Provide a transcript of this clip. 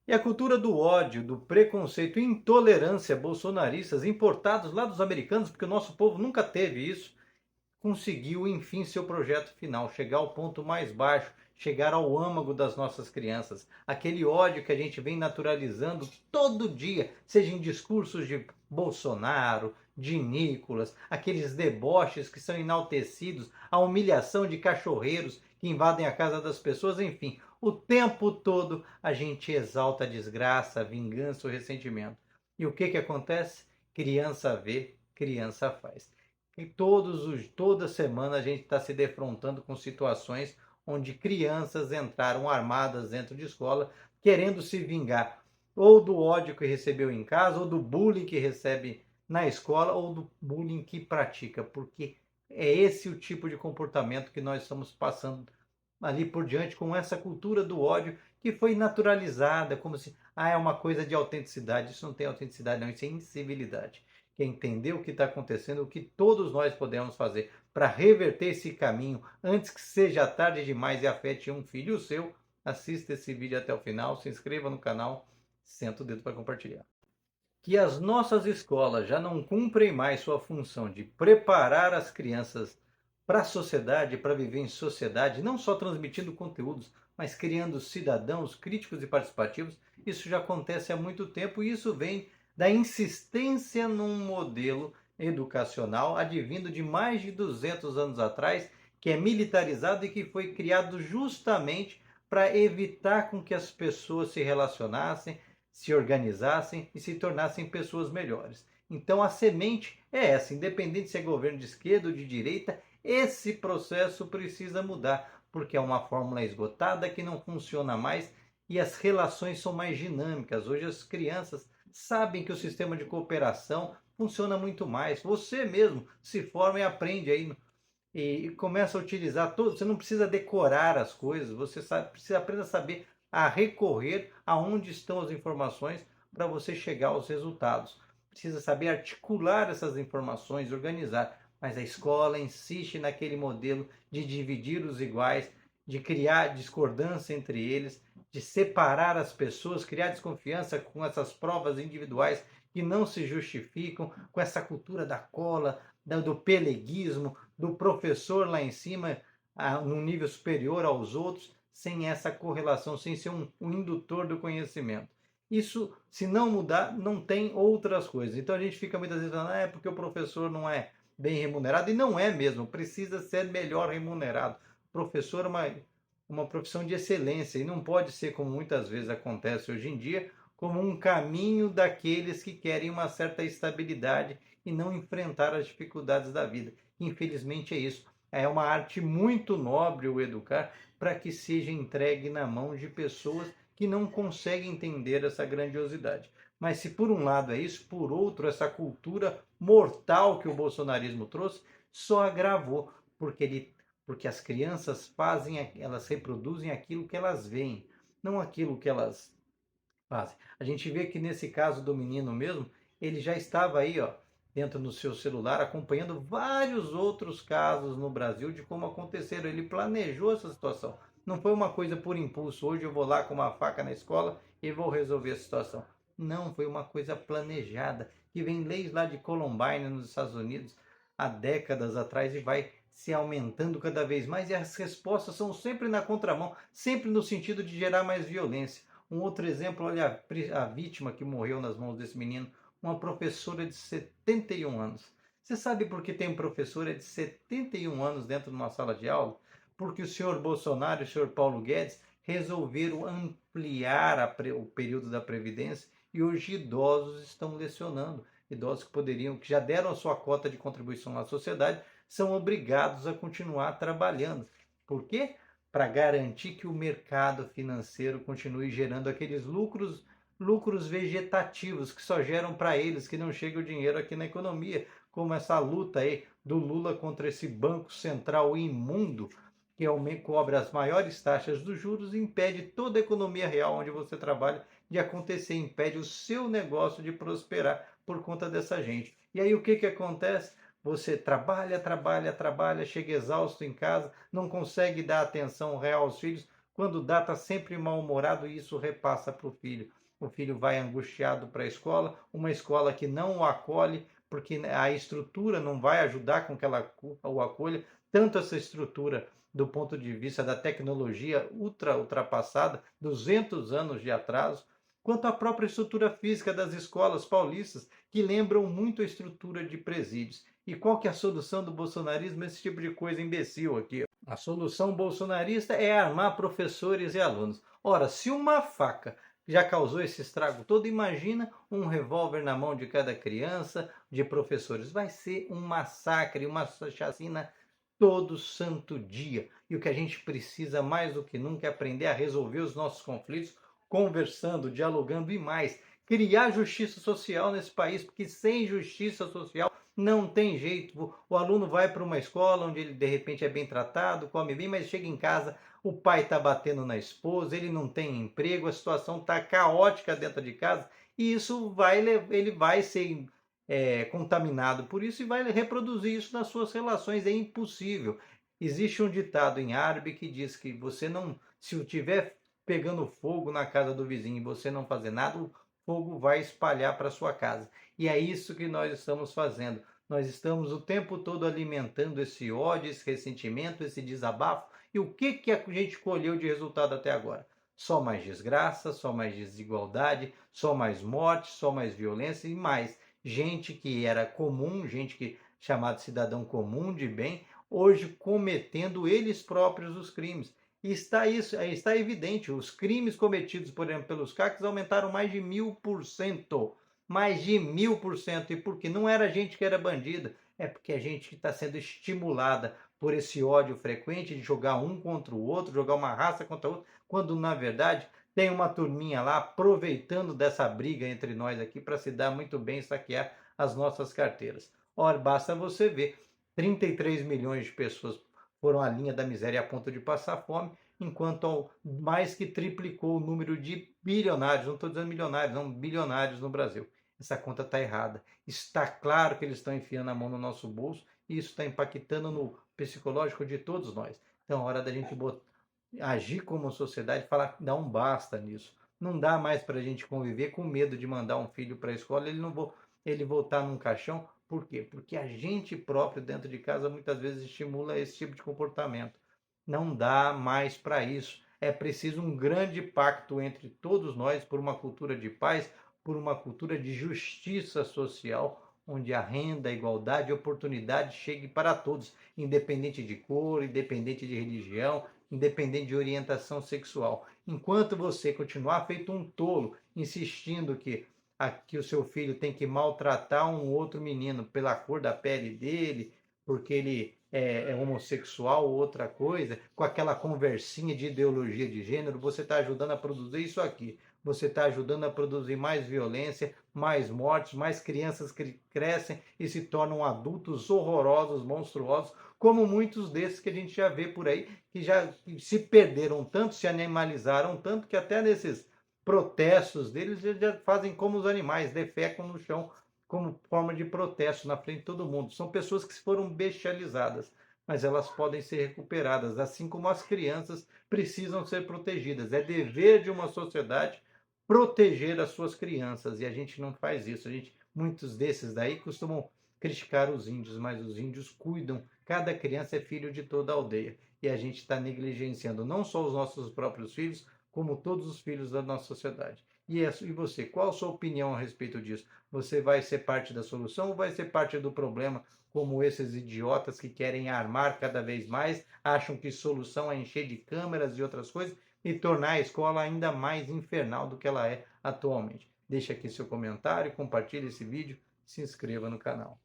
E a cultura do ódio, do preconceito e intolerância bolsonaristas importados lá dos americanos, porque o nosso povo nunca teve isso, conseguiu, enfim, seu projeto final, chegar ao ponto mais baixo, chegar ao âmago das nossas crianças. Aquele ódio que a gente vem naturalizando todo dia, seja em discursos de Bolsonaro, de Nicolas, aqueles deboches que são enaltecidos, a humilhação de cachorreiros que invadem a casa das pessoas, enfim, o tempo todo a gente exalta a desgraça, a vingança, o ressentimento. E o que acontece? Criança vê, criança faz. E toda semana a gente está se defrontando com situações onde crianças entraram armadas dentro de escola, querendo se vingar ou do ódio que recebeu em casa, ou do bullying que recebe na escola, ou do bullying que pratica, porque é esse o tipo de comportamento que nós estamos passando ali por diante com essa cultura do ódio que foi naturalizada, como se é uma coisa de autenticidade. Isso não tem autenticidade, não, isso é incivilidade. Que é entender o que está acontecendo, o que todos nós podemos fazer para reverter esse caminho antes que seja tarde demais e afete um filho seu. Assista esse vídeo até o final, se inscreva no canal, senta o dedo para compartilhar. Que as nossas escolas já não cumprem mais sua função de preparar as crianças para a sociedade, para viver em sociedade, não só transmitindo conteúdos, mas criando cidadãos críticos e participativos, isso já acontece há muito tempo e isso vem da insistência num modelo educacional advindo de mais de 200 anos atrás, que é militarizado e que foi criado justamente para evitar com que as pessoas se relacionassem, se organizassem e se tornassem pessoas melhores. Então a semente é essa, independente se é governo de esquerda ou de direita, esse processo precisa mudar, porque é uma fórmula esgotada que não funciona mais e as relações são mais dinâmicas. Hoje as crianças sabem que o sistema de cooperação funciona muito mais. Você mesmo se forma e aprende aí e começa a utilizar todo. Você não precisa decorar as coisas, você precisa apenas saber a recorrer aonde estão as informações para você chegar aos resultados. Precisa saber articular essas informações, organizar. Mas a escola insiste naquele modelo de dividir os iguais, de criar discordância entre eles, de separar as pessoas, criar desconfiança com essas provas individuais que não se justificam, com essa cultura da cola, do peleguismo, do professor lá em cima, num nível superior aos outros, sem essa correlação, sem ser um indutor do conhecimento. Isso, se não mudar, não tem outras coisas. Então a gente fica muitas vezes falando, é porque o professor não é bem remunerado, e não é mesmo, precisa ser melhor remunerado. O professor é uma profissão de excelência e não pode ser, como muitas vezes acontece hoje em dia, como um caminho daqueles que querem uma certa estabilidade e não enfrentar as dificuldades da vida. Infelizmente é isso. É uma arte muito nobre o educar para que seja entregue na mão de pessoas que não conseguem entender essa grandiosidade. Mas se por um lado é isso, por outro, essa cultura mortal que o bolsonarismo trouxe só agravou, porque as crianças fazem, elas reproduzem aquilo que elas veem, não aquilo que elas fazem. A gente vê que nesse caso do menino mesmo, ele já estava aí, ó, dentro do seu celular, acompanhando vários outros casos no Brasil de como aconteceram. Ele planejou essa situação. Não foi uma coisa por impulso. Hoje eu vou lá com uma faca na escola e vou resolver a situação. Não, foi uma coisa planejada, que vem leis lá de Columbine nos Estados Unidos há décadas atrás e vai se aumentando cada vez mais e as respostas são sempre na contramão, sempre no sentido de gerar mais violência. Um outro exemplo, olha a vítima que morreu nas mãos desse menino, uma professora de 71 anos. Você sabe por que tem professora de 71 anos dentro de uma sala de aula? Porque o senhor Bolsonaro e o senhor Paulo Guedes resolveram ampliar o período da Previdência e hoje idosos estão lecionando. Idosos que poderiam, que já deram a sua cota de contribuição à sociedade, são obrigados a continuar trabalhando. Por quê? Para garantir que o mercado financeiro continue gerando aqueles lucros vegetativos que só geram para eles, que não chega o dinheiro aqui na economia, como essa luta aí do Lula contra esse banco central imundo que cobra as maiores taxas dos juros e impede toda a economia real onde você trabalha de acontecer, impede o seu negócio de prosperar por conta dessa gente. E aí o que acontece? Você trabalha, chega exausto em casa, não consegue dar atenção real aos filhos. quando dá, está sempre mal-humorado e isso repassa para o filho. O filho vai angustiado para a escola, uma escola que não o acolhe, porque a estrutura não vai ajudar com que ela o acolha, tanto essa estrutura do ponto de vista da tecnologia ultrapassada, 200 anos de atraso, quanto a própria estrutura física das escolas paulistas, que lembram muito a estrutura de presídios. E qual que é a solução do bolsonarismo? Esse tipo de coisa imbecil aqui. A solução bolsonarista é armar professores e alunos. Ora, se uma faca já causou esse estrago todo, imagina um revólver na mão de cada criança, de professores. Vai ser um massacre, uma chacina todo santo dia. E o que a gente precisa mais do que nunca é aprender a resolver os nossos conflitos conversando, dialogando e mais. Criar justiça social nesse país, porque sem justiça social não tem jeito. O aluno vai para uma escola onde ele de repente é bem tratado, come bem, mas chega em casa, o pai está batendo na esposa, ele não tem emprego, a situação está caótica dentro de casa e isso ele vai ser contaminado por isso e vai reproduzir isso nas suas relações. É impossível. Existe um ditado em árabe que diz que você não, se tiver pegando fogo na casa do vizinho e você não fazer nada, o fogo vai espalhar para sua casa. E é isso que nós estamos fazendo. Nós estamos o tempo todo alimentando esse ódio, esse ressentimento, esse desabafo. E o que a gente colheu de resultado até agora? Só mais desgraça, só mais desigualdade, só mais morte, só mais violência e mais gente que era comum, gente que chamado cidadão comum de bem, hoje cometendo eles próprios os crimes. E está evidente, os crimes cometidos, por exemplo, pelos CACs aumentaram mais de 1000%. Mais de 1000%. E porque não era gente que era bandida, é porque a gente que está sendo estimulada por esse ódio frequente de jogar um contra o outro, jogar uma raça contra a outra, quando na verdade tem uma turminha lá aproveitando dessa briga entre nós aqui para se dar muito bem e saquear as nossas carteiras. Ora, basta você ver, 33 milhões de pessoas foram à linha da miséria a ponto de passar fome, enquanto mais que triplicou o número de bilionários, não estou dizendo milionários, não, bilionários no Brasil. Essa conta está errada. Está claro que eles estão enfiando a mão no nosso bolso e isso está impactando no psicológico de todos nós. Então é hora da gente agir como sociedade e falar, dá um basta nisso. Não dá mais para a gente conviver com medo de mandar um filho para a escola, ele voltar num caixão. Por quê? Porque a gente próprio dentro de casa muitas vezes estimula esse tipo de comportamento. Não dá mais para isso. É preciso um grande pacto entre todos nós por uma cultura de paz, por uma cultura de justiça social, onde a renda, a igualdade e a oportunidade chegue para todos, independente de cor, independente de religião, independente de orientação sexual. Enquanto você continuar feito um tolo, insistindo que o seu filho tem que maltratar um outro menino pela cor da pele dele, porque ele é homossexual ou outra coisa, com aquela conversinha de ideologia de gênero, você está ajudando a produzir isso aqui. Você está ajudando a produzir mais violência, mais mortes, mais crianças que crescem e se tornam adultos horrorosos, monstruosos, como muitos desses que a gente já vê por aí, que já se perderam tanto, se animalizaram tanto, que até nesses protestos deles eles já fazem como os animais, defecam no chão como forma de protesto na frente de todo mundo. São pessoas que foram bestializadas, mas elas podem ser recuperadas, assim como as crianças precisam ser protegidas. É dever de uma sociedade proteger as suas crianças, e a gente não faz isso. Muitos desses daí costumam criticar os índios, mas os índios cuidam, cada criança é filho de toda a aldeia, e a gente está negligenciando não só os nossos próprios filhos, como todos os filhos da nossa sociedade. E você, qual a sua opinião a respeito disso? Você vai ser parte da solução ou vai ser parte do problema, como esses idiotas que querem armar cada vez mais, acham que solução é encher de câmeras e outras coisas e tornar a escola ainda mais infernal do que ela é atualmente? Deixe aqui seu comentário, compartilhe esse vídeo, se inscreva no canal.